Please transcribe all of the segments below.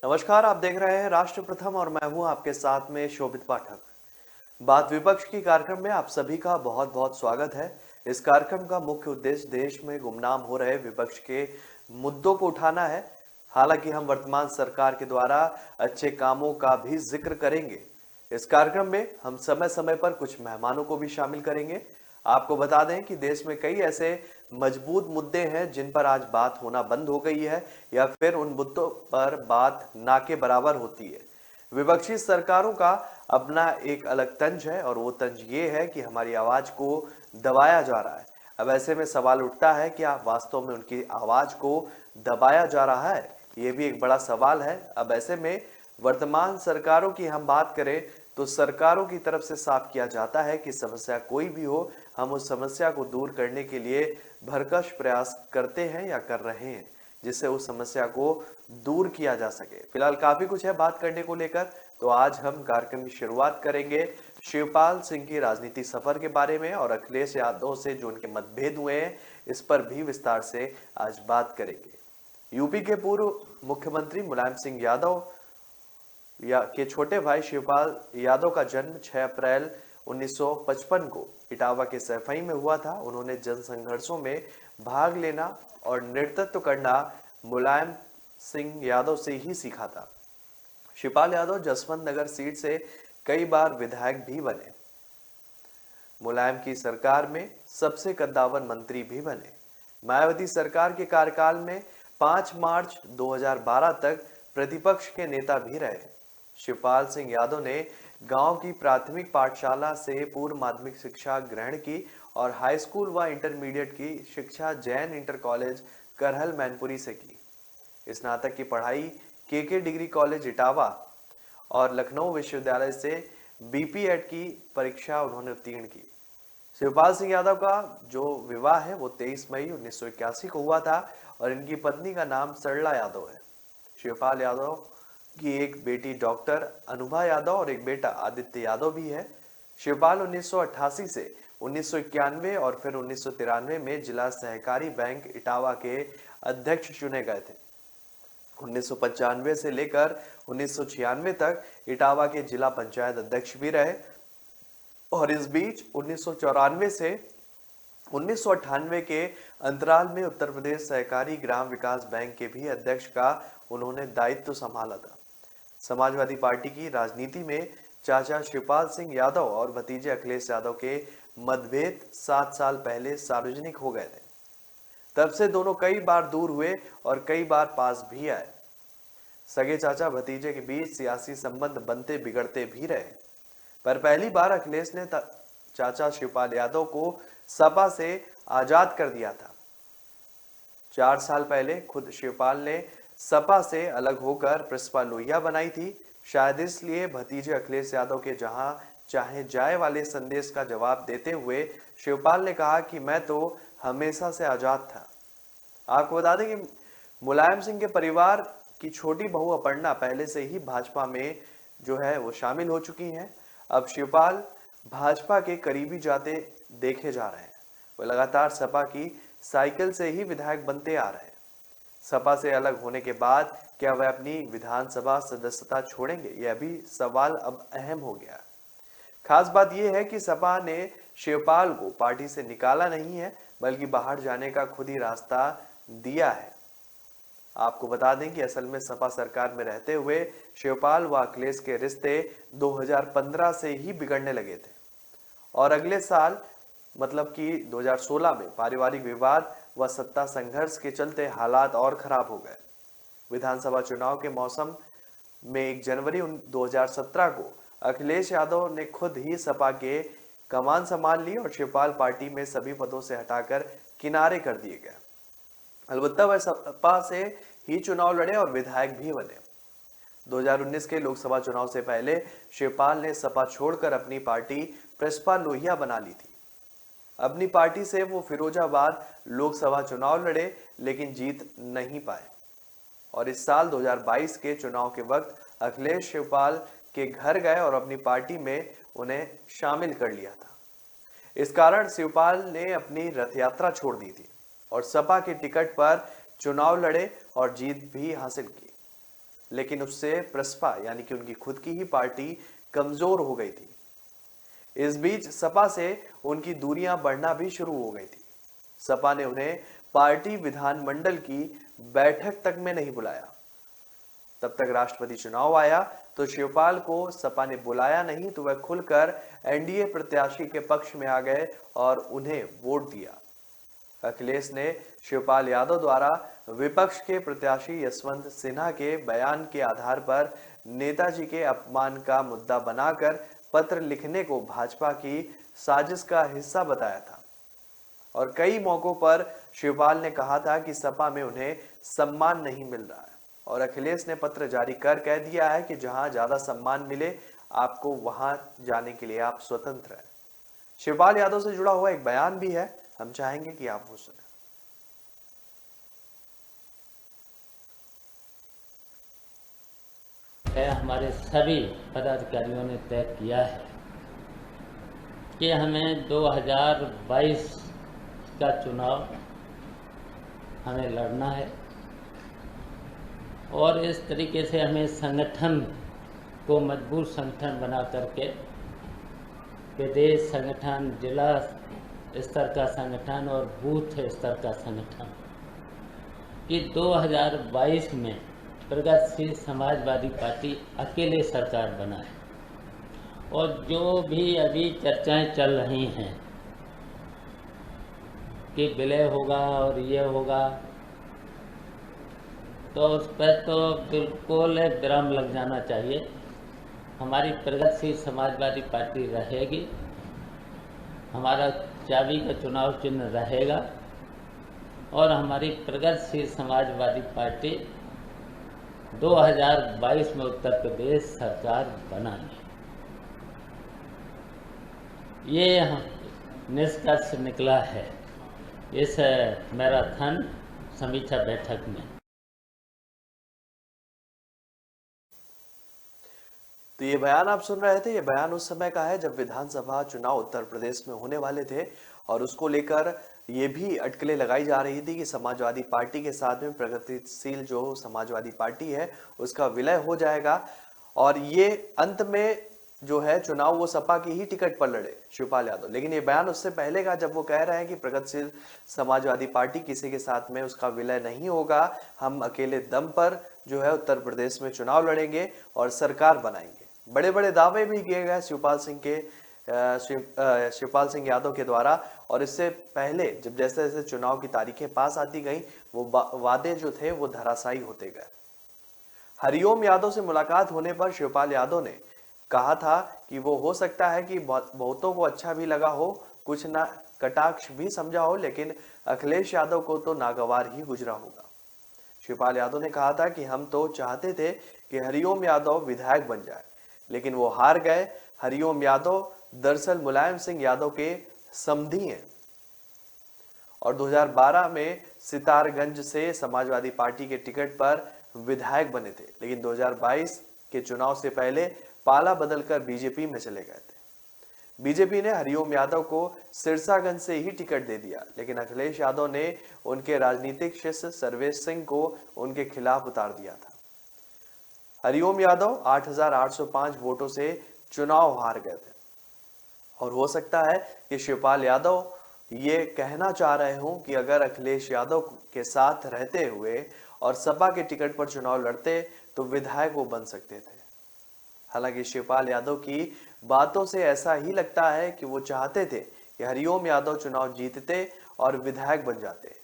नमस्कार, आप देख रहे हैं राष्ट्र प्रथम और मैं हूं आपके साथ में शोभित पाठक। बात विपक्ष की कार्यक्रम में आप सभी का बहुत बहुत स्वागत है। इस कार्यक्रम का मुख्य उद्देश्य देश में गुमनाम हो रहे विपक्ष के मुद्दों को उठाना है। हालांकि हम वर्तमान सरकार के द्वारा अच्छे कामों का भी जिक्र करेंगे। इस कार्यक्रम में हम समय समय पर कुछ मेहमानों को भी शामिल करेंगे। आपको बता दें कि देश में कई ऐसे मजबूत मुद्दे हैं जिन पर आज बात होना बंद हो गई है या फिर उन मुद्दों पर बात ना के बराबर होती है। विपक्षी सरकारों का अपना एक अलग तंज है और वो तंज ये है कि हमारी आवाज को दबाया जा रहा है। अब ऐसे में सवाल उठता है कि आप वास्तव में उनकी आवाज को दबाया जा रहा है, ये भी एक बड़ा सवाल है। अब ऐसे में वर्तमान सरकारों की हम बात करें तो सरकारों की तरफ से साफ किया जाता है कि समस्या कोई भी हो, हम उस समस्या को दूर करने के लिए भरकश प्रयास करते हैं या कर रहे हैं, जिससे उस समस्या को दूर किया जा सके। फिलहाल काफी कुछ है बात करने को लेकर, तो आज हम कार्यक्रम की शुरुआत करेंगे शिवपाल सिंह की राजनीति सफर के बारे में और अखिलेश यादव से जो उनके मतभेद हुए हैं इस पर भी विस्तार से आज बात करेंगे। यूपी के पूर्व मुख्यमंत्री मुलायम सिंह यादव के छोटे भाई शिवपाल यादव का जन्म 6 अप्रैल 1955 को इटावा के सैफई में हुआ था। उन्होंने जन संघर्षों में भाग लेना और नेतृत्व करना मुलायम सिंह यादव से ही सीखा था। शिवपाल यादव जसवंत नगर सीट से कई बार विधायक भी बने। मुलायम की सरकार में सबसे कद्दावर मंत्री भी बने। मायावती सरकार के कार्यकाल में 5 मार्च 2012 तक प्रतिपक्ष के नेता भी रहे। शिवपाल सिंह यादव ने गांव की प्राथमिक पाठशाला से पूर्व माध्यमिक शिक्षा ग्रहण की और हाई स्कूल व इंटरमीडिएट की शिक्षा जैन इंटर कॉलेज करहल मैनपुरी से की। स्नातक की पढ़ाई के डिग्री कॉलेज इटावा और लखनऊ विश्वविद्यालय से बीपीएड की परीक्षा उन्होंने उत्तीर्ण की। शिवपाल सिंह यादव का जो विवाह है वो 23 मई 1981 को हुआ था और इनकी पत्नी का नाम सरला यादव है। शिवपाल यादव की एक बेटी डॉक्टर अनुभा यादव और एक बेटा आदित्य यादव भी है। शिवपाल 1988 से 1991 और फिर 1993 में जिला सहकारी बैंक इटावा के अध्यक्ष चुने गए थे। 1995 से लेकर 1996 तक इटावा के जिला पंचायत अध्यक्ष भी रहे और इस बीच 1994 से 1998 के अंतराल में उत्तर प्रदेश सहकारी ग्राम विकास बैंक के भी अध्यक्ष का उन्होंने दायित्व संभाला था। समाजवादी पार्टी की राजनीति में चाचा शिवपाल सिंह यादव और भतीजे अखिलेश यादव के मतभेद 7 साल पहले सार्वजनिक हो गए थे। तब से दोनों कई बार दूर हुए और कई बार पास भी आए। सगे चाचा भतीजे के बीच सियासी संबंध बनते बिगड़ते भी रहे, पर पहली बार अखिलेश ने चाचा शिवपाल यादव को सपा से आजाद कर दिया था। 4 साल पहले खुद शिवपाल ने सपा से अलग होकर प्रसपा लोहिया बनाई थी। शायद इसलिए भतीजे अखिलेश यादव के जहां चाहे जाए वाले संदेश का जवाब देते हुए शिवपाल ने कहा कि मैं तो हमेशा से आजाद था। आपको बता दें कि मुलायम सिंह के परिवार की छोटी बहू अपर्णा पहले से ही भाजपा में जो है वो शामिल हो चुकी हैं। अब शिवपाल भाजपा के करीबी जाते देखे जा रहे हैं। वो लगातार सपा की साइकिल से ही विधायक बनते आ रहे हैं। सपा से अलग होने के बाद क्या वह अपनी विधानसभा सदस्यता छोड़ेंगे, यह भी सवाल अब अहम हो गया। खास बात यह है कि सपा ने शिवपाल को पार्टी से निकाला नहीं है, बल्कि बाहर जाने का खुद ही रास्ता दिया है। आपको बता दें कि असल में सपा सरकार में रहते हुए शिवपाल व अखिलेश के रिश्ते 2015 से ही बिगड़ने लगे थे और अगले साल मतलब कि 2016 में पारिवारिक विवाद व सत्ता संघर्ष के चलते हालात और खराब हो गए। विधानसभा चुनाव के मौसम में 1 जनवरी 2017 को अखिलेश यादव ने खुद ही सपा के कमान संभाल ली और शिवपाल पार्टी में सभी पदों से हटाकर किनारे कर दिए गए। अलबत्ता वह सपा से ही चुनाव लड़े और विधायक भी बने। 2019 के लोकसभा चुनाव से पहले शिवपाल ने सपा छोड़कर अपनी पार्टी प्रसपा लोहिया बना ली थी। अपनी पार्टी से वो फिरोजाबाद लोकसभा चुनाव लड़े लेकिन जीत नहीं पाए और इस साल 2022 के चुनाव के वक्त अखिलेश शिवपाल के घर गए और अपनी पार्टी में उन्हें शामिल कर लिया था। इस कारण शिवपाल ने अपनी रथ यात्रा छोड़ दी थी और सपा के टिकट पर चुनाव लड़े और जीत भी हासिल की। लेकिन उससे प्रसपा यानी कि उनकी खुद की ही पार्टी कमजोर हो गई थी। इस बीच सपा से उनकी दूरियां बढ़ना भी शुरू हो गई थी। सपा ने उन्हें पार्टी विधानमंडल की बैठक तक में नहीं बुलाया। तब तक राष्ट्रपति चुनाव आया तो शिवपाल को सपा ने बुलाया नहीं, तो वह खुलकर एनडीए प्रत्याशी के पक्ष में आ गए और उन्हें वोट दिया। अखिलेश ने शिवपाल यादव द्वारा विपक्ष के प्रत्याशी यशवंत सिन्हा के बयान के आधार पर नेताजी के अपमान का मुद्दा बनाकर पत्र लिखने को भाजपा की साजिश का हिस्सा बताया था और कई मौकों पर शिवपाल ने कहा था कि सपा में उन्हें सम्मान नहीं मिल रहा है और अखिलेश ने पत्र जारी कर कह दिया है कि जहां ज्यादा सम्मान मिले आपको वहां जाने के लिए आप स्वतंत्र हैं। शिवपाल यादव से जुड़ा हुआ एक बयान भी है, हम चाहेंगे कि आप वो सुने। हमारे सभी पदाधिकारियों ने तय किया है कि हमें 2022 का चुनाव हमें लड़ना है और इस तरीके से हमें संगठन को मजबूत संगठन बना करके प्रदेश संगठन, जिला स्तर का संगठन और बूथ स्तर का संगठन कि 2022 में प्रगतिशील समाजवादी पार्टी अकेले सरकार बनाए। और जो भी अभी चर्चाएं चल रही हैं कि विलय होगा और ये होगा, तो उस पर तो बिल्कुल विराम लग जाना चाहिए। हमारी प्रगतिशील समाजवादी पार्टी रहेगी, हमारा चाबी का चुनाव चिन्ह रहेगा और हमारी प्रगतिशील समाजवादी पार्टी 2022 में उत्तर प्रदेश सरकार बनाएगी। ये निष्कर्ष निकला है इस मैराथन समीक्षा बैठक में। तो ये बयान आप सुन रहे थे, ये बयान उस समय का है जब विधानसभा चुनाव उत्तर प्रदेश में होने वाले थे और उसको लेकर ये भी अटकलें लगाई जा रही थी कि समाजवादी पार्टी के साथ में प्रगतिशील जो समाजवादी पार्टी है उसका विलय हो जाएगा और ये अंत में जो है चुनाव वो सपा की ही टिकट पर लड़े शिवपाल यादव। लेकिन ये बयान उससे पहले का जब वो कह रहे हैं कि प्रगतिशील समाजवादी पार्टी किसी के साथ में उसका विलय नहीं होगा, हम अकेले दम पर जो है उत्तर प्रदेश में चुनाव लड़ेंगे और सरकार बनाएंगे। बड़े बड़े दावे भी किए गए शिवपाल सिंह यादव के द्वारा और इससे पहले जब जैसे जैसे चुनाव की तारीखें पास आती गई वो वादे जो थे वो धराशायी होते गए। हरिओम यादव से मुलाकात होने पर शिवपाल यादव ने कहा था कि वो हो सकता है कि बहुतों को अच्छा भी लगा हो, कुछ ना कटाक्ष भी समझा हो, लेकिन अखिलेश यादव को तो नागवार ही गुजरा होगा। शिवपाल यादव ने कहा था कि हम तो चाहते थे कि हरिओम यादव विधायक बन जाए, लेकिन वो हार गए। हरिओम यादव दरअसल मुलायम सिंह यादव के समधी हैं और 2012 में सितारगंज से समाजवादी पार्टी के टिकट पर विधायक बने थे, लेकिन 2022 के चुनाव से पहले पाला बदलकर बीजेपी में चले गए थे। बीजेपी ने हरिओम यादव को सिरसागंज से ही टिकट दे दिया, लेकिन अखिलेश यादव ने उनके राजनीतिक शिष्य सर्वेश सिंह को उनके खिलाफ उतार दिया था। हरिओम यादव 8,805 वोटों से चुनाव हार गए थे और हो सकता है कि शिवपाल यादव ये कहना चाह रहे हों कि अगर अखिलेश यादव के साथ रहते हुए और सपा के टिकट पर चुनाव लड़ते तो विधायक वो बन सकते थे। हालांकि शिवपाल यादव की बातों से ऐसा ही लगता है कि वो चाहते थे कि हरिओम यादव चुनाव जीतते और विधायक बन जाते।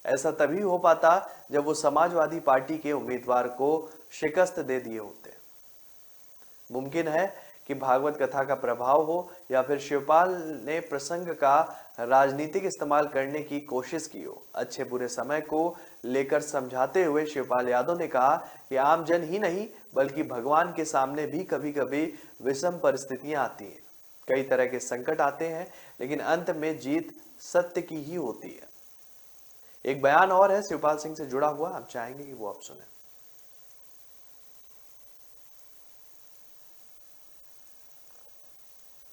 ऐसा तभी हो पाता जब वो समाजवादी पार्टी के उम्मीदवार को शिकस्त दे दिए होते। मुमकिन है कि भागवत कथा का प्रभाव हो या फिर शिवपाल ने प्रसंग का राजनीतिक इस्तेमाल करने की कोशिश की हो। अच्छे बुरे समय को लेकर समझाते हुए शिवपाल यादव ने कहा कि आम जन ही नहीं बल्कि भगवान के सामने भी कभी कभी विषम परिस्थितियां आती हैं, कई तरह के संकट आते हैं, लेकिन अंत में जीत सत्य की ही होती है। एक बयान और है शिवपाल सिंह से जुड़ा हुआ, हम चाहेंगे कि वो आप सुने।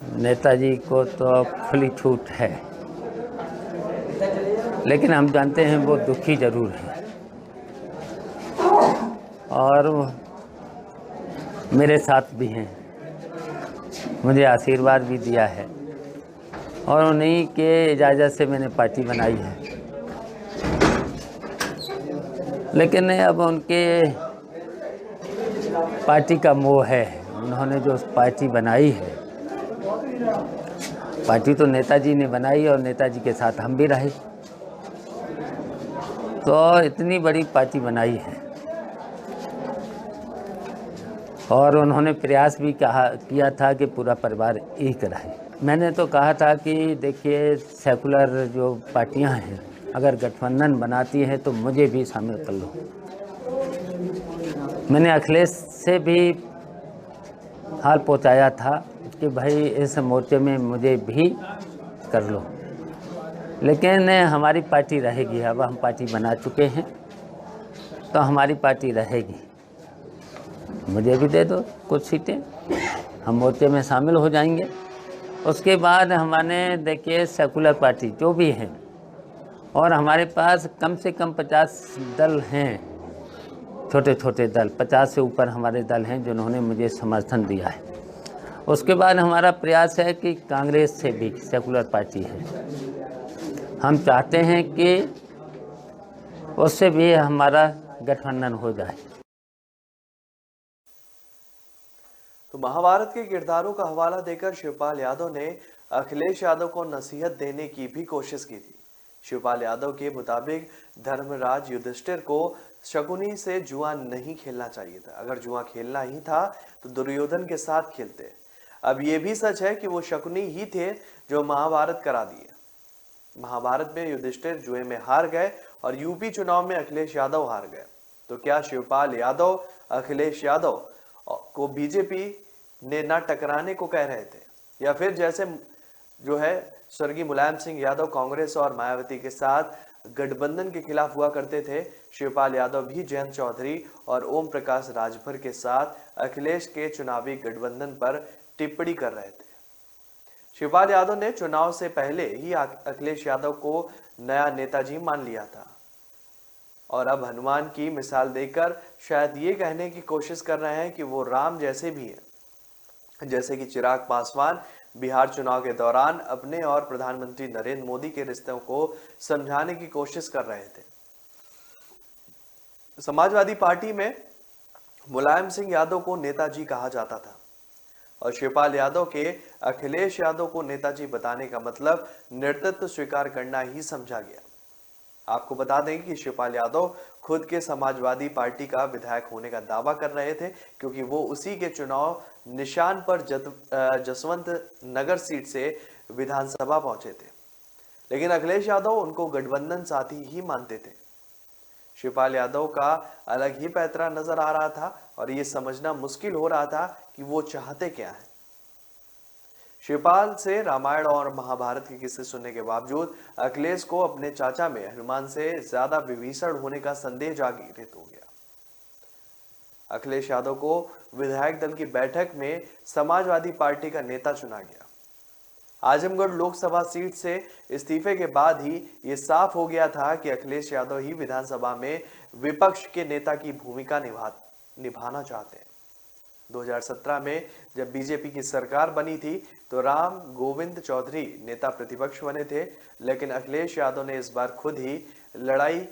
नेताजी को तो खुली छूट है, लेकिन हम जानते हैं वो दुखी जरूर हैं और मेरे साथ भी हैं, मुझे आशीर्वाद भी दिया है और उन्हीं के इजाज़त से मैंने पार्टी बनाई है। लेकिन अब उनके पार्टी का मोह है, उन्होंने जो पार्टी बनाई है, पार्टी तो नेताजी ने बनाई और नेताजी के साथ हम भी रहे, तो इतनी बड़ी पार्टी बनाई है और उन्होंने प्रयास भी किया था कि पूरा परिवार एक रहे। मैंने तो कहा था कि देखिए सेकुलर जो पार्टियां हैं अगर गठबंधन बनाती हैं तो मुझे भी शामिल कर लो। मैंने अखिलेश से भी हाल पहुंचाया था कि भाई इस मोर्चे में मुझे भी कर लो, लेकिन हमारी पार्टी रहेगी। अब हम पार्टी बना चुके हैं तो हमारी पार्टी रहेगी, मुझे भी दे दो कुछ सीटें, हम मोर्चे में शामिल हो जाएंगे। उसके बाद हमारे देखिए सेकुलर पार्टी जो भी हैं और हमारे पास कम से कम 50 दल हैं, छोटे छोटे दल, 50 से ऊपर हमारे दल हैं जिन्होंने मुझे समर्थन दिया है। उसके बाद हमारा प्रयास है कि कांग्रेस से भी सेकुलर पार्टी है, हम चाहते हैं कि उससे भी हमारा गठबंधन हो जाए। तो महाभारत के किरदारों का हवाला देकर शिवपाल यादव ने अखिलेश यादव को नसीहत देने की भी कोशिश की थी। शिवपाल यादव के मुताबिक धर्मराज युधिष्ठिर को शकुनी से जुआ नहीं खेलना चाहिए था, अगर जुआ खेलना ही था तो दुर्योधन के साथ खेलते। अब यह भी सच है कि वो शकुनी ही थे जो महाभारत करा दिए। महाभारत में युधिष्ठिर जुए में हार गए और यूपी चुनाव में अखिलेश यादव हार गए। तो क्या शिवपाल यादव अखिलेश यादव को बीजेपी ने ना टकराने को कह रहे थे, या फिर जैसे जो है स्वर्गीय मुलायम सिंह यादव कांग्रेस और मायावती के साथ गठबंधन के खिलाफ हुआ करते थे, शिवपाल यादव भी जयंत चौधरी और ओम प्रकाश राजभर के साथ अखिलेश के चुनावी गठबंधन पर टिप्पणी कर रहे थे। शिवपाल यादव ने चुनाव से पहले ही अखिलेश यादव को नया नेताजी मान लिया था और अब हनुमान की मिसाल देकर शायद ये कहने की कोशिश कर रहे हैं कि वो राम जैसे भी हैं। जैसे कि चिराग पासवान बिहार चुनाव के दौरान अपने और प्रधानमंत्री नरेंद्र मोदी के रिश्तों को समझाने की कोशिश कर रहे थे। समाजवादी पार्टी में मुलायम सिंह यादव को नेताजी कहा जाता था और शिवपाल यादव के अखिलेश यादव को नेताजी बताने का मतलब नेतृत्व स्वीकार करना ही समझा गया। आपको बता दें कि शिवपाल यादव खुद के समाजवादी पार्टी का विधायक होने का दावा कर रहे थे, क्योंकि वो उसी के चुनाव निशान पर जसवंत नगर सीट से विधानसभा पहुंचे थे, लेकिन अखिलेश यादव उनको गठबंधन साथी ही मानते थे। शिवपाल यादव का अलग ही पैतरा नजर आ रहा था और ये समझना मुश्किल हो रहा था कि वो चाहते क्या है। शिवपाल से रामायण और महाभारत के किस्से सुनने के बावजूद अखिलेश को अपने चाचा में हनुमान से ज्यादा विभीषण होने का संदेह जागृत हो गया। अखिलेश यादव को विधायक दल की बैठक में समाजवादी पार्टी का नेता चुना गया। आजमगढ़ लोकसभा सीट से इस्तीफे के बाद ही ये साफ हो गया था कि अखिलेश यादव ही विधानसभा में विपक्ष के नेता की भूमिका निभाना चाहते हैं। 2017 में जब बीजेपी की सरकार बनी थी तो राम गोविंद चौधरी नेता प्रतिपक्ष बने थे, लेकिन अखिलेश यादव ने इस बार खुद ही लड़ाई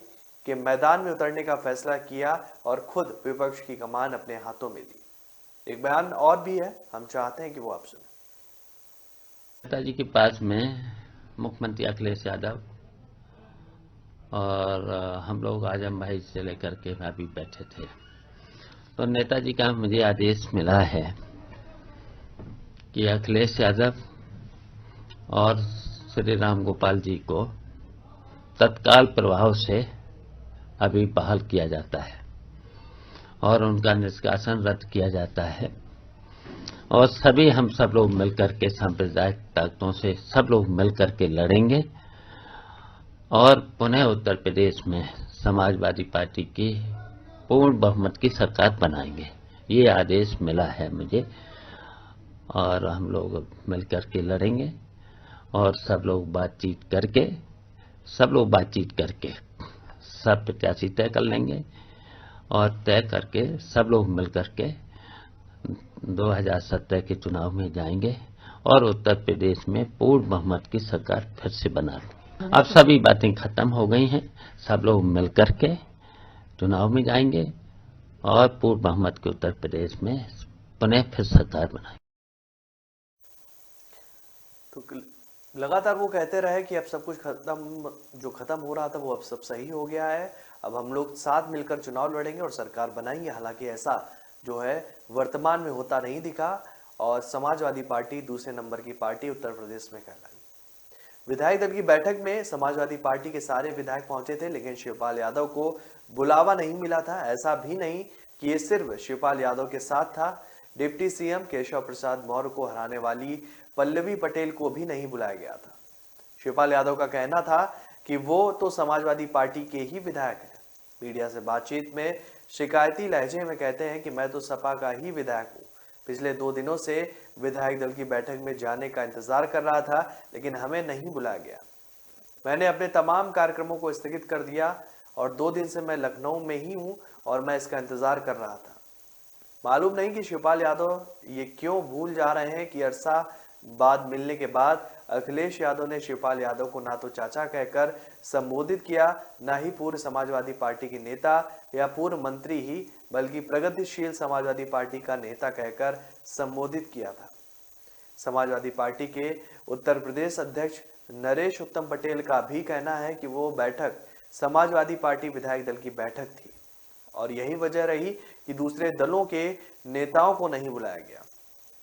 के मैदान में उतरने का फैसला किया और खुद विपक्ष की कमान अपने हाथों में ली। एक बयान और भी है, हम चाहते हैं कि वो आप सुने। नेताजी के पास में मुख्यमंत्री अखिलेश यादव और हम लोग आजम भाई से लेकर के अभी बैठे थे, तो नेताजी का मुझे आदेश मिला है कि अखिलेश यादव और श्री राम गोपाल जी को तत्काल प्रभाव से अभी बहाल किया जाता है और उनका निष्कासन रद्द किया जाता है और सभी हम सब लोग मिलकर के सांप्रदायिक ताकतों से सब लोग मिलकर के लड़ेंगे और पुनः उत्तर प्रदेश में समाजवादी पार्टी की पूर्ण बहुमत की सरकार बनाएंगे। ये आदेश मिला है मुझे और हम लोग मिलकर के लड़ेंगे और सब लोग बातचीत करके सब प्रत्याशी तय कर लेंगे और तय करके सब लोग मिलकर के 2017 के चुनाव में जाएंगे और उत्तर प्रदेश में पूर्ण बहुमत की सरकार फिर से बना देंगे। अब सभी बातें खत्म हो गई हैं, सब लोग मिलकर के चुनाव में जाएंगे और पूर्ण बहुमत के उत्तर प्रदेश में पुनः फिर सरकार बनाएंगे। तो लगातार वो कहते रहे कि अब सब कुछ खत्म, जो खत्म हो रहा था वो अब सब सही हो गया है, अब हम लोग साथ मिलकर चुनाव लड़ेंगे और सरकार बनाएंगे। हालांकि ऐसा जो है वर्तमान में होता नहीं दिखा और समाजवादी पार्टी दूसरे नंबर की पार्टी उत्तर प्रदेश में कहलाई। विधायक दल की बैठक में समाजवादी पार्टी के सारे विधायक पहुंचे थे, लेकिन शिवपाल यादव को बुलावा नहीं मिला था। ऐसा भी नहीं कि ये सिर्फ शिवपाल यादव के साथ था, डिप्टी सीएम केशव प्रसाद मौर्य को हराने वाली पल्लवी पटेल को भी नहीं बुलाया गया था। शिवपाल यादव का कहना था कि वो तो समाजवादी पार्टी के ही विधायक हैं। मीडिया से बातचीत में शिकायती लहजे में कहते हैं कि मैं तो सपा का ही विधायक हूँ। पिछले 2 दिनों से विधायक दल की बैठक में जाने का इंतजार कर रहा था, लेकिन हमें नहीं बुलाया गया। मैंने अपने तमाम कार्यक्रमों को स्थगित कर दिया और 2 दिन से मैं लखनऊ में ही हूँ और मैं इसका इंतजार कर रहा था। मालूम नहीं कि शिवपाल यादव ये क्यों भूल जा रहे हैं कि अरसा बाद मिलने के बाद अखिलेश यादव ने शिवपाल यादव को ना तो चाचा कहकर संबोधित किया, ना ही पूर्व समाजवादी पार्टी के नेता या पूर्व मंत्री ही, बल्कि प्रगतिशील समाजवादी पार्टी का नेता कहकर संबोधित किया था। समाजवादी पार्टी के उत्तर प्रदेश अध्यक्ष नरेश उत्तम पटेल का भी कहना है कि वो बैठक समाजवादी पार्टी विधायक दल की बैठक थी और यही वजह रही कि दूसरे दलों के नेताओं को नहीं बुलाया गया।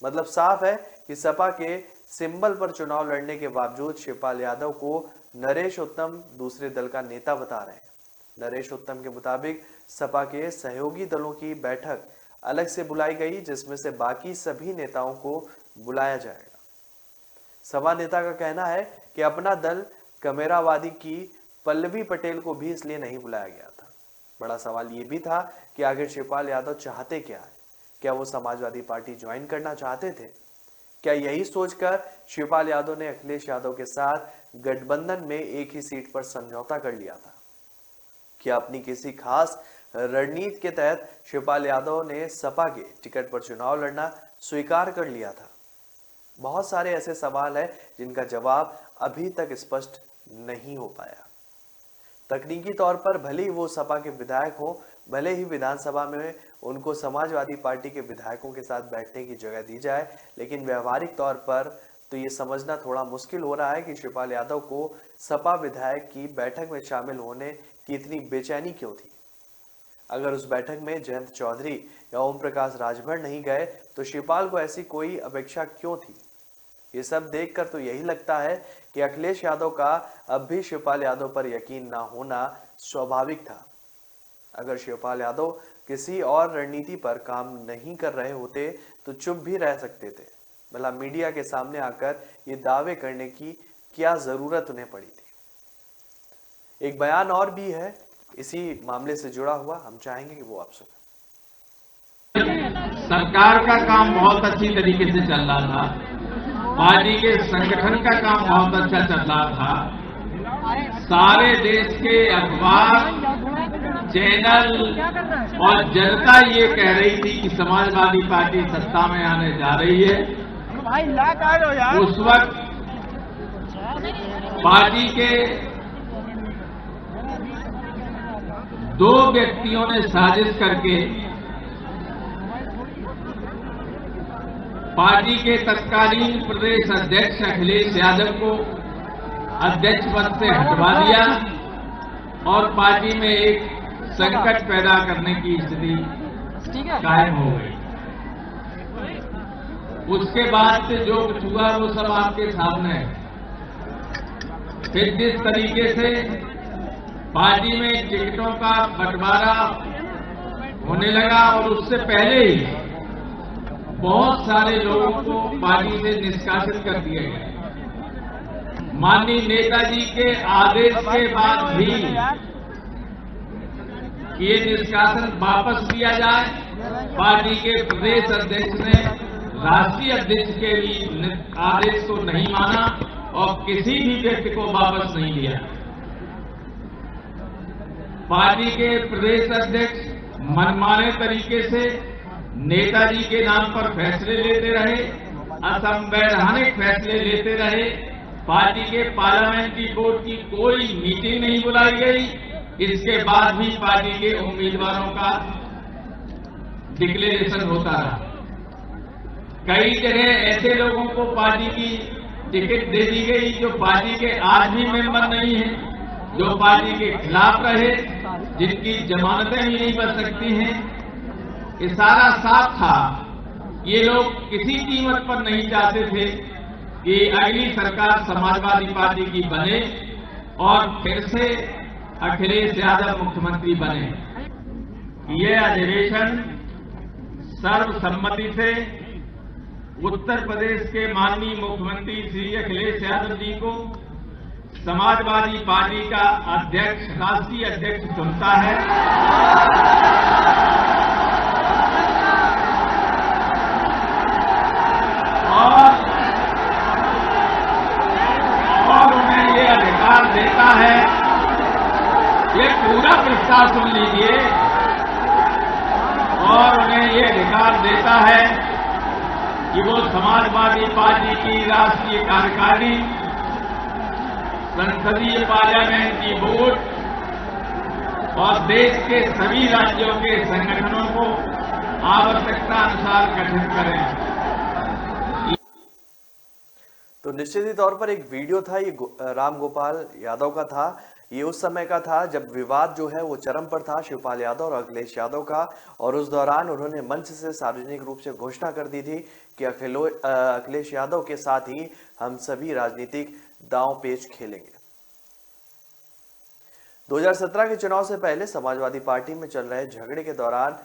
मतलब साफ है कि सपा के सिंबल पर चुनाव लड़ने के बावजूद शिवपाल यादव को नरेश उत्तम दूसरे दल का नेता बता रहे हैं। नरेश उत्तम के मुताबिक सपा के सहयोगी दलों की बैठक अलग से बुलाई गई, जिसमें से बाकी सभी नेताओं को बुलाया जाएगा। सपा नेता का कहना है कि अपना दल कमेरावादी की पल्लवी पटेल को भी इसलिए नहीं बुलाया गया था। बड़ा सवाल ये भी था कि आखिर शिवपाल यादव चाहते क्या है? क्या वो समाजवादी पार्टी ज्वाइन करना चाहते थे? क्या यही सोचकर शिवपाल यादव ने अखिलेश यादव के साथ गठबंधन में एक ही सीट पर समझौता कर लिया था? क्या अपनी किसी खास रणनीति के तहत शिवपाल यादव ने सपा के टिकट पर चुनाव लड़ना स्वीकार कर लिया था? बहुत सारे ऐसे सवाल हैं जिनका जवाब अभी तक स्पष्ट नहीं हो पाया। तकनीकी तौर पर भले ही वो सपा के विधायक हो, भले ही विधानसभा में उनको समाजवादी पार्टी के विधायकों के साथ बैठने की जगह दी जाए, लेकिन व्यवहारिक तौर पर तो ये समझना थोड़ा मुश्किल हो रहा है कि शिवपाल यादव को सपा विधायक की बैठक में शामिल होने की इतनी बेचैनी क्यों थी। अगर उस बैठक में जयंत चौधरी या ओम प्रकाश राजभर नहीं गए तो शिवपाल को ऐसी कोई अपेक्षा क्यों थी? ये सब देखकर तो यही लगता है कि अखिलेश यादव का अब भी शिवपाल यादव पर यकीन ना होना स्वाभाविक था। अगर शिवपाल यादव किसी और रणनीति पर काम नहीं कर रहे होते तो चुप भी रह सकते थे। भला मीडिया के सामने आकर ये दावे करने की क्या जरूरत उन्हें पड़ी थी? एक बयान और भी है इसी मामले से जुड़ा हुआ, हम चाहेंगे कि वो आप सुनें। सरकार का काम बहुत अच्छी तरीके से चल रहा था, पार्टी के संगठन का काम बहुत अच्छा चल रहा था। सारे देश के अखबार, चैनल और जनता ये कह रही थी कि समाजवादी पार्टी सत्ता में आने जा रही है। उस वक्त पार्टी के 2 व्यक्तियों ने साजिश करके पार्टी के तत्कालीन प्रदेश अध्यक्ष अखिलेश यादव को अध्यक्ष पद से हटवा दिया और पार्टी में एक संकट पैदा करने की स्थिति कायम हो गई। उसके बाद से जो कुछ हुआ वो सब आपके सामने है। फिर जिस तरीके से पार्टी में टिकटों का बंटवारा होने लगा और उससे पहले ही बहुत सारे लोगों को पार्टी से निष्कासित कर दिया गया। माननीय नेताजी के आदेश के बाद भी ये निष्कासन वापस लिया जाए। पार्टी के प्रदेश अध्यक्ष ने राष्ट्रीय अध्यक्ष के लिए आदेश को नहीं माना और किसी भी व्यक्ति को वापस नहीं लिया। पार्टी के प्रदेश अध्यक्ष मनमाने तरीके से नेताजी के नाम पर फैसले लेते रहे, असंवैधानिक फैसले लेते रहे। पार्टी के पार्लियामेंट्री बोर्ड की कोई मीटिंग नहीं बुलाई गई। इसके बाद भी पार्टी के उम्मीदवारों का डिक्लेरेशन होता रहा। कई जगह ऐसे लोगों को पार्टी की टिकट दे दी गई जो पार्टी के आज भी मेंबर नहीं है, जो पार्टी के खिलाफ रहे, जिनकी जमानतें भी नहीं बन सकती हैं। इशारा साफ था, ये लोग किसी कीमत पर नहीं चाहते थे कि अगली सरकार समाजवादी पार्टी की बने और फिर से अखिलेश यादव मुख्यमंत्री बने। ये अधिवेशन सर्वसम्मति से उत्तर प्रदेश के माननीय मुख्यमंत्री श्री अखिलेश यादव जी को समाजवादी पार्टी का अध्यक्ष, राष्ट्रीय अध्यक्ष चुनता है। और उन्हें ये अधिकार देता है, ये पूरा प्रस्ताव सुन लीजिए, और उन्हें ये अधिकार देता है कि वो समाजवादी पार्टी की राष्ट्रीय कार्यकारिणी, संसदीय पार्लियामेंट्री बोर्ड और देश के सभी राज्यों के संगठनों को आवश्यकता अनुसार गठित करें। तो निश्चित ही तौर पर एक वीडियो था, ये राम गोपाल यादव का था। ये उस समय का था जब विवाद जो है वो चरम पर था शिवपाल यादव और अखिलेश यादव का, और उस दौरान उन्होंने मंच से सार्वजनिक रूप से घोषणा कर दी थी कि अखिलेश यादव के साथ ही हम सभी राजनीतिक दांव पेच खेलेंगे। 2017 के चुनाव से पहले समाजवादी पार्टी में चल रहे झगड़े के दौरान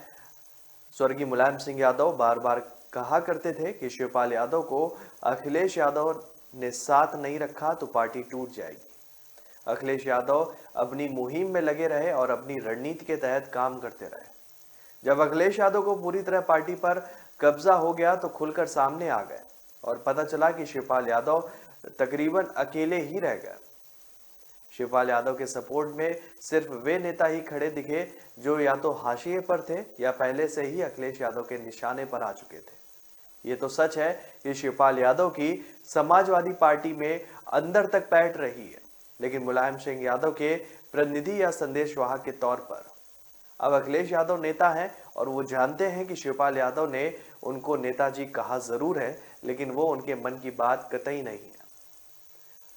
स्वर्गीय मुलायम सिंह यादव बार बार कहा करते थे कि शिवपाल यादव को अखिलेश यादव ने साथ नहीं रखा तो पार्टी टूट जाएगी। अखिलेश यादव अपनी मुहिम में लगे रहे और अपनी रणनीति के तहत काम करते रहे। जब अखिलेश यादव को पूरी तरह पार्टी पर कब्जा हो गया तो खुलकर सामने आ गए और पता चला कि शिवपाल यादव तकरीबन अकेले ही रह गए। शिवपाल यादव के सपोर्ट में सिर्फ वे नेता ही खड़े दिखे जो या तो हाशिए पर थे या पहले से ही अखिलेश यादव के निशाने पर आ चुके थे। ये तो सच है कि शिवपाल यादव की समाजवादी पार्टी में अंदर तक पैठ रही है, लेकिन मुलायम सिंह यादव के प्रतिनिधि या संदेशवाहक के तौर पर अब अखिलेश यादव नेता हैं और वो जानते हैं कि शिवपाल यादव ने उनको नेताजी कहा जरूर है, लेकिन वो उनके मन की बात कतई नहीं है।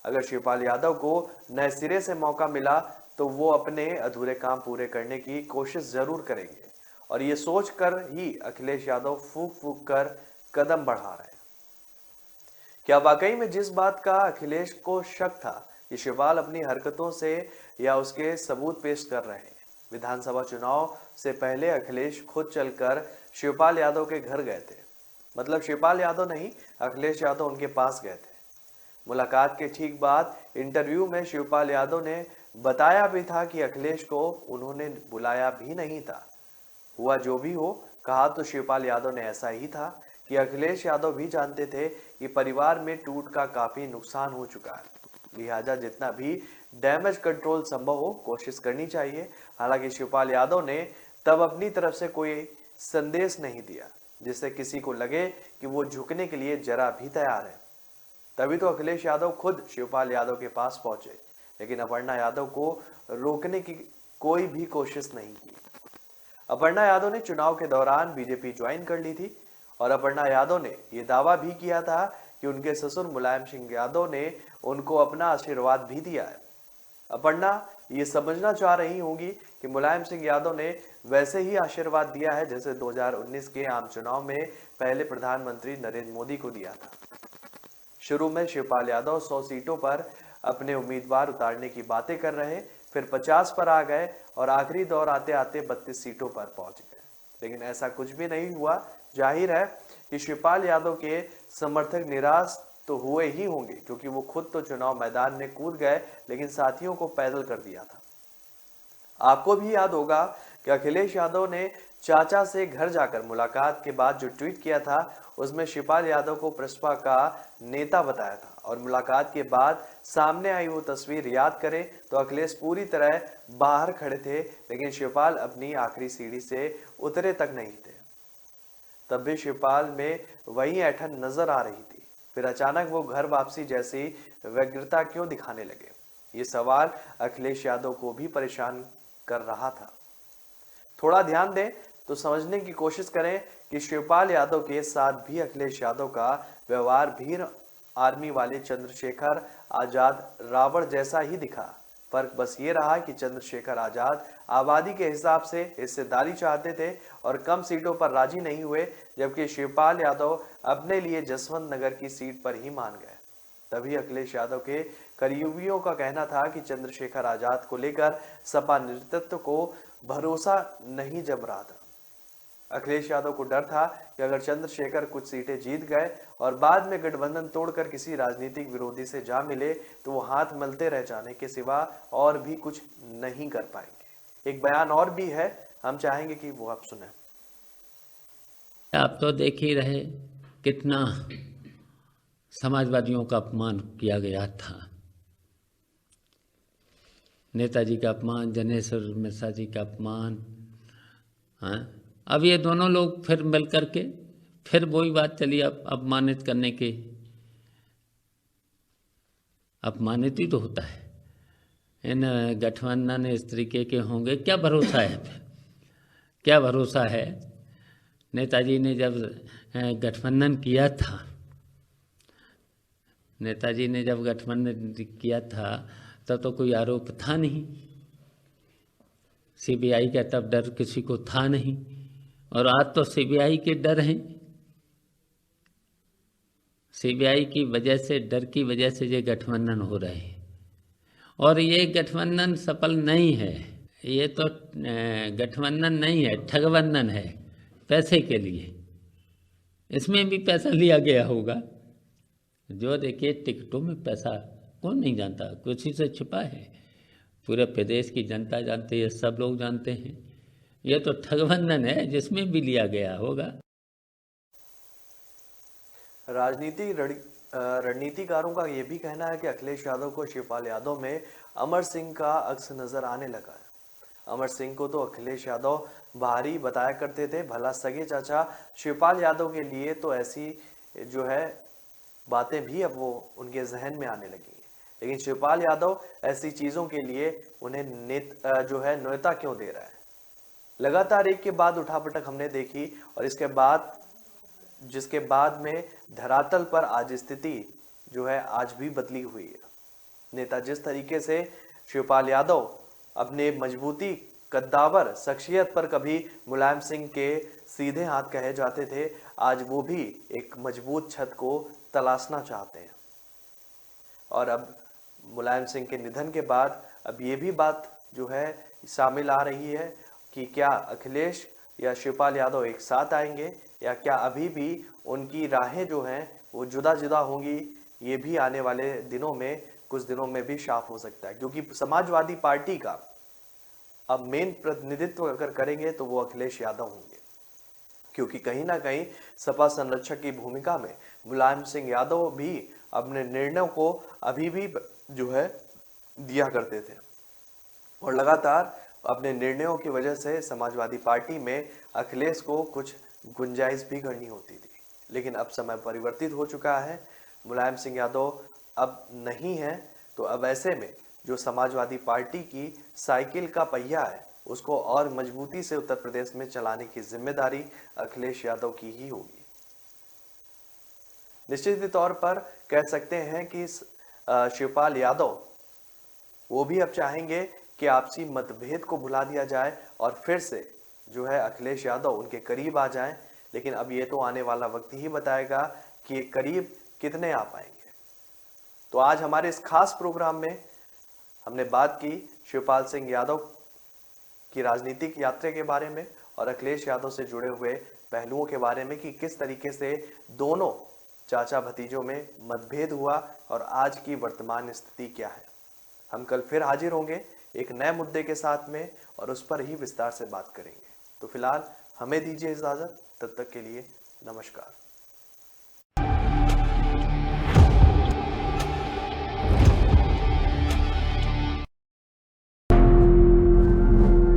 अगर शिवपाल यादव को नए सिरे से मौका मिला तो वो अपने अधूरे काम पूरे करने की कोशिश जरूर करेंगे, और ये सोचकर ही अखिलेश यादव फूंक फूंक कर कदम बढ़ा रहे हैं। क्या वाकई में जिस बात का अखिलेश को शक था कि शिवपाल अपनी हरकतों से या उसके सबूत पेश कर रहे हैं? विधानसभा चुनाव से पहले अखिलेश खुद चलकर शिवपाल यादव के घर गए थे। मतलब शिवपाल यादव नहीं, अखिलेश यादव उनके पास गए थे। मुलाकात के ठीक बाद इंटरव्यू में शिवपाल यादव ने बताया भी था कि अखिलेश को उन्होंने बुलाया भी नहीं था। हुआ जो भी हो, कहा तो शिवपाल यादव ने ऐसा ही था कि अखिलेश यादव भी जानते थे कि परिवार में टूट का काफी नुकसान हो चुका है, लिहाजा जितना भी डैमेज कंट्रोल संभव हो कोशिश करनी चाहिए। हालांकि शिवपाल यादव ने तब अपनी तरफ से कोई संदेश नहीं दिया जिससे किसी को लगे कि वो झुकने के लिए जरा भी तैयार है। तभी तो अखिलेश यादव खुद शिवपाल यादव के पास पहुंचे, लेकिन अपर्णा यादव को रोकने की कोई भी कोशिश नहीं की। अपर्णा यादव ने चुनाव के दौरान बीजेपी ज्वाइन कर ली थी और अपर्णा यादव ने यह दावा भी किया था कि उनके ससुर मुलायम सिंह यादव ने उनको अपना आशीर्वाद भी दिया है। अपर्णा ये समझना चाह रही होंगी कि मुलायम सिंह यादव ने वैसे ही आशीर्वाद दिया है जैसे 2019 के आम चुनाव में पहले प्रधानमंत्री नरेंद्र मोदी को दिया था। शुरू में शिवपाल यादव 100 सीटों पर अपने उम्मीदवार उतारने की बातें कर रहे, फिर 50 पर आ गए और आखिरी दौर आते आते 32 सीटों पर पहुंच गए। लेकिन ऐसा कुछ भी नहीं हुआ। जाहिर है कि शिवपाल यादव के समर्थक निराश तो हुए ही होंगे, क्योंकि वो खुद तो चुनाव मैदान में कूद गए लेकिन साथियों को पैदल कर दिया था। आपको भी याद होगा कि अखिलेश यादव ने चाचा से घर जाकर मुलाकात के बाद जो ट्वीट किया था उसमें शिवपाल यादव को प्रसपा का नेता बताया था, और मुलाकात के बाद सामने आई वो तस्वीर याद करें तो अखिलेश पूरी तरह बाहर खड़े थे, लेकिन शिवपाल अपनी आखिरी सीढ़ी से उतरे तक नहीं थे। तब भी शिवपाल में वही ऐंठन नजर आ रही थी। फिर अचानक वो घर वापसी जैसी व्यग्रता क्यों दिखाने लगे? ये सवाल अखिलेश यादव को भी परेशान कर रहा था। थोड़ा ध्यान दें तो समझने की कोशिश करें कि शिवपाल यादव के साथ भी अखिलेश यादव का व्यवहार भीड़ आर्मी वाले चंद्रशेखर आजाद रावण जैसा ही दिखा। फर्क बस ये रहा कि चंद्रशेखर आजाद आबादी के हिसाब से हिस्सेदारी चाहते थे और कम सीटों पर राजी नहीं हुए, जबकि शिवपाल यादव अपने लिए जसवंत नगर की सीट पर ही मान गए। तभी अखिलेश यादव के करीबियों का कहना था कि चंद्रशेखर आजाद को लेकर सपा नेतृत्व को भरोसा नहीं जम रहा था। अखिलेश यादव को डर था कि अगर चंद्रशेखर कुछ सीटें जीत गए और बाद में गठबंधन तोड़कर किसी राजनीतिक विरोधी से जा मिले तो वो हाथ मलते रह जाने के सिवा और भी कुछ नहीं कर पाएंगे। एक बयान और भी है, हम चाहेंगे कि वो आप सुने। आप तो देख ही रहे कितना समाजवादियों का अपमान किया गया था। नेताजी का अपमान, जनेश्वर मिश्रा जी का अपमान। हाँ, अब ये दोनों लोग फिर मिल करके फिर वही बात चली, अब अपमानित करने की। अपमानित ही तो होता है। इन गठबंधन इस तरीके के होंगे, क्या भरोसा है? फिर क्या भरोसा है? नेताजी ने जब गठबंधन किया था, नेताजी ने जब गठबंधन किया था तब तो कोई आरोप था नहीं, सीबीआई का तब डर किसी को था नहीं, और आज तो सीबीआई के डर हैं। सीबीआई की वजह से, डर की वजह से ये गठबंधन हो रहे हैं, और ये गठबंधन सफल नहीं है। ये तो गठबंधन नहीं है, ठगबंधन है, पैसे के लिए। इसमें भी पैसा लिया गया होगा। जो देखिए टिकटों में पैसा कौन नहीं जानता, कुछ ही से छिपा है। पूरे प्रदेश की जनता जानती है, सब लोग जानते हैं। ये तो ठगबंधन है, जिसमें भी लिया गया होगा। रणनीतिकारों का यह भी कहना है कि अखिलेश यादव को शिवपाल यादव में अमर सिंह का अक्स नजर आने लगा है। अमर सिंह को तो अखिलेश यादव भारी बताया करते थे, भला सगे चाचा शिवपाल यादव के लिए तो ऐसी जो है बातें भी अब वो उनके जहन में आने लगी है। लेकिन शिवपाल यादव ऐसी चीजों के लिए उन्हें न्योता क्यों दे रहा है? लगातार एक के बाद उठापटक हमने देखी, और जिसके बाद में धरातल पर आज स्थिति जो है आज भी बदली हुई है। नेता जिस तरीके से शिवपाल यादव अपने मजबूती कद्दावर शख्सियत पर कभी मुलायम सिंह के सीधे हाथ कहे जाते थे, आज वो भी एक मजबूत छत को तलाशना चाहते हैं। और अब मुलायम सिंह के निधन के बाद अब ये भी बात जो है शामिल आ रही है कि क्या अखिलेश या शिवपाल यादव एक साथ आएंगे, या क्या अभी भी उनकी राहें जो हैं वो जुदा जुदा होंगी। ये भी आने वाले दिनों में, कुछ दिनों में भी साफ हो सकता है, क्योंकि समाजवादी पार्टी का अब मेन प्रतिनिधित्व अगर करेंगे तो वो अखिलेश यादव होंगे, क्योंकि कहीं ना कहीं सपा संरक्षक की भूमिका में मुलायम सिंह यादव भी अपने निर्णयों को अभी भी जो है दिया करते थे, और लगातार अपने निर्णयों की वजह से समाजवादी पार्टी में अखिलेश को कुछ गुंजाइश भी करनी होती थी। लेकिन अब समय परिवर्तित हो चुका है, मुलायम सिंह यादव अब नहीं है, तो अब ऐसे में जो समाजवादी पार्टी की साइकिल का पहिया है उसको और मजबूती से उत्तर प्रदेश में चलाने की जिम्मेदारी अखिलेश यादव की ही होगी। निश्चित तौर पर कह सकते हैं कि शिवपाल यादव वो भी अब चाहेंगे कि आपसी मतभेद को भुला दिया जाए और फिर से जो है अखिलेश यादव उनके करीब आ जाएं। लेकिन अब ये तो आने वाला वक्त ही बताएगा कि करीब कितने आ पाएंगे। तो आज हमारे इस खास प्रोग्राम में हमने बात की शिवपाल सिंह यादव की राजनीतिक यात्रा के बारे में और अखिलेश यादव से जुड़े हुए पहलुओं के बारे में कि किस तरीके से दोनों चाचा भतीजों में मतभेद हुआ और आज की वर्तमान स्थिति क्या है। हम कल फिर हाजिर होंगे एक नए मुद्दे के साथ में और उस पर ही विस्तार से बात करेंगे। तो फिलहाल हमें दीजिए इजाजत, तब तक के लिए नमस्कार।